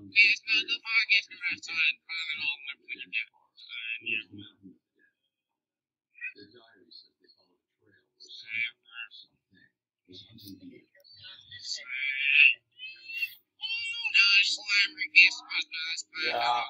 It's not the podcast last time. Probably all my putting down. No, slime request was not spam. Yeah.